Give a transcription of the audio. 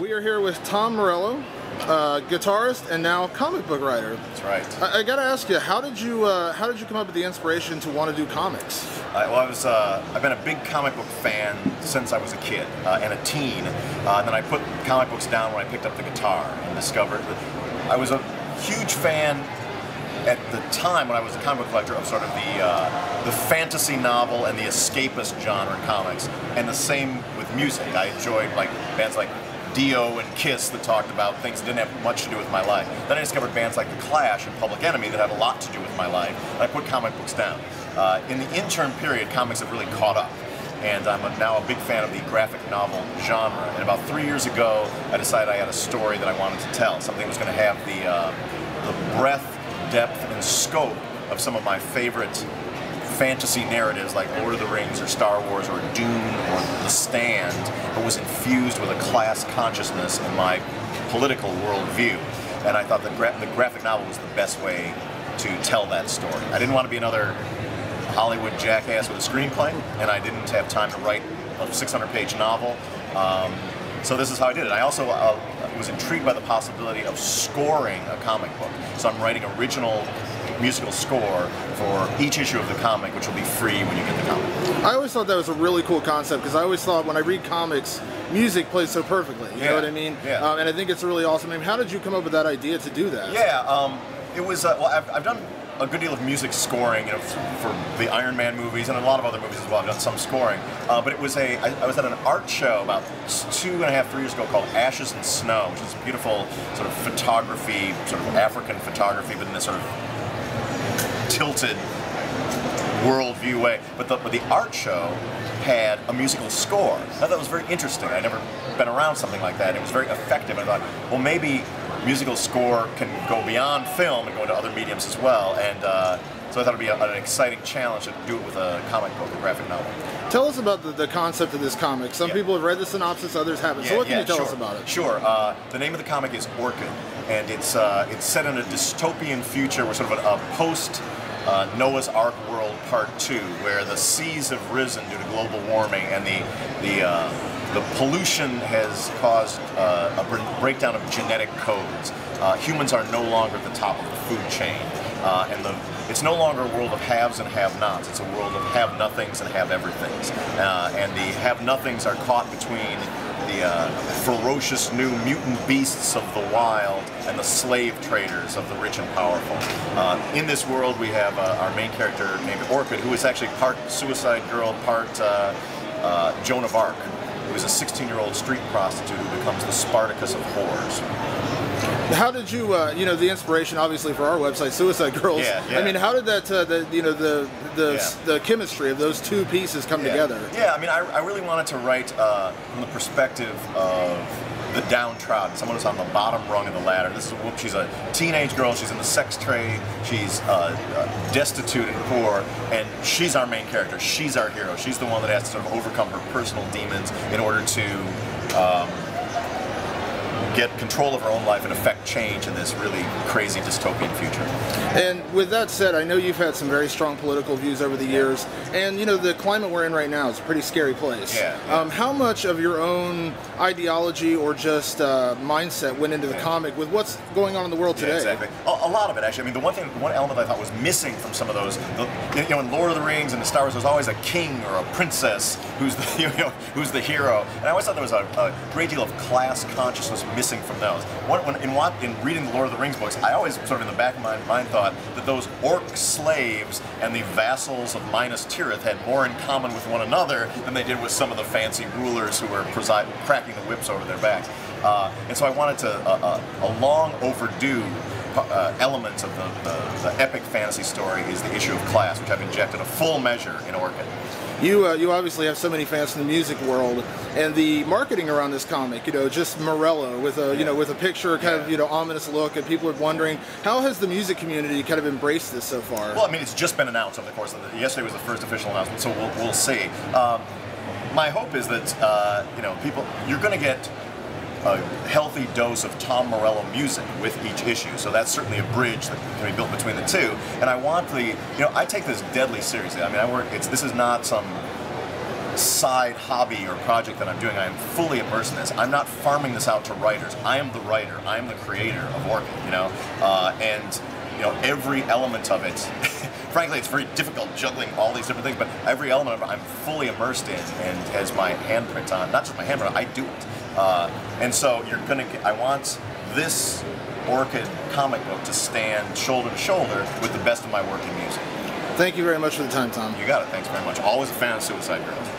We are here with Tom Morello, guitarist and now comic book writer. That's right. I gotta ask you, how did you come up with the inspiration to want to do comics? I've been a big comic book fan since I was a kid and a teen. And then I put comic books down when I picked up the guitar and discovered that I was a huge fan at the time when I was a comic book collector of sort of the fantasy novel and the escapist genre comics, and the same with music. I enjoyed like bands like Dio and Kiss that talked about things that didn't have much to do with my life. Then I discovered bands like The Clash and Public Enemy that had a lot to do with my life, and I put comic books down. In the interim period, comics have really caught up, and I'm now a big fan of the graphic novel genre. And about 3 years ago, I decided I had a story that I wanted to tell, something that was going to have the breadth, depth, and scope of some of my favorite fantasy narratives like Lord of the Rings or Star Wars or Dune or The Stand, but was infused with a class consciousness in my political worldview. And I thought the graphic novel was the best way to tell that story. I didn't want to be another Hollywood jackass with a screenplay, and I didn't have time to write a 600-page novel. So this is how I did it. I also was intrigued by the possibility of scoring a comic book. So I'm writing original musical score for each issue of the comic, which will be free when you get the comic. I always thought that was a really cool concept, because I always thought when I read comics, music plays so perfectly. You know what I mean? Yeah. And I think it's really awesome. I mean, how did you come up with that idea to do that? Yeah, it was, well, I've done a good deal of music scoring, you know, for the Iron Man movies and a lot of other movies as well. I've done some scoring, but it was I was at an art show about 2.5, 3 years ago called Ashes and Snow, which is beautiful sort of photography, sort of African photography, but in this sort of tilted worldview way. But the art show had a musical score. I thought that was very interesting. I'd never been around something like that. It was very effective. I thought, well, maybe musical score can go beyond film and go into other mediums as well. And so I thought it would be an exciting challenge to do it with a comic book, a graphic novel. Tell us about the concept of this comic. Some people have read the synopsis, others haven't. So what can you tell us about it? Sure. The name of the comic is Orchid, and it's set in a dystopian future where sort of a post Noah's Ark world Part 2, where the seas have risen due to global warming, and the pollution has caused a breakdown of genetic codes. Humans are no longer at the top of the food chain, and it's no longer a world of haves and have-nots. It's a world of have-nothings and have-everythings. And the have-nothings are caught between the ferocious new mutant beasts of the wild and the slave traders of the rich and powerful. In this world, we have our main character named Orchid, who is actually part Suicide Girl, part Joan of Arc, who is a 16-year-old street prostitute who becomes the Spartacus of whores. How did you, you know, the inspiration obviously for our website, Suicide Girls. Yeah. I mean, how did that, the chemistry of those two pieces come together? Yeah, I mean, I really wanted to write from the perspective of the downtrodden, someone who's on the bottom rung of the ladder. She's a teenage girl, she's in the sex trade, she's destitute and poor, and she's our main character, she's our hero. She's the one that has to sort of overcome her personal demons in order to get control of her own life and affect change in this really crazy dystopian future. And with that said, I know you've had some very strong political views over the years, and you know, the climate we're in right now is a pretty scary place. How much of your own ideology or just mindset went into the comic with what's going on in the world today? Exactly. A lot of it, actually. I mean, the one element I thought was missing from some of those, you know, in Lord of the Rings and the Star Wars, there's always a king or a princess who's the, who's the hero. And I always thought there was a great deal of class consciousness missing from those. In reading the Lord of the Rings books, I always sort of in the back of my mind thought that those orc slaves and the vassals of Minas Tirith had more in common with one another than they did with some of the fancy rulers who were cracking the whips over their back. And so I wanted to, a long overdue element of the epic fantasy story is the issue of class, which I've injected a full measure in Orchid. You obviously have so many fans in the music world, and the marketing around this comic, you know, just Morello with a you know, with a picture, kind of, you know, ominous look, and people are wondering how has the music community kind of embraced this so far? Well, I mean, it's just been announced over the course of yesterday was the first official announcement, so we'll see. My hope is that you know, you're going to get a healthy dose of Tom Morello music with each issue. So that's certainly a bridge that can be built between the two. And I want I take this deadly seriously. I mean, this is not some side hobby or project that I'm doing. I am fully immersed in this. I'm not farming this out to writers. I am the writer. I am the creator of Orchid, you know, and you know, every element of it. Frankly, it's very difficult juggling all these different things, but every element of it I'm fully immersed in and has my handprint on. Not just my handprint, I do it. And so you're gonna get, I want this Orchid comic book to stand shoulder to shoulder with the best of my working music. Thank you very much for the time, Tom. You got it. Thanks very much. Always a fan of Suicide Girls.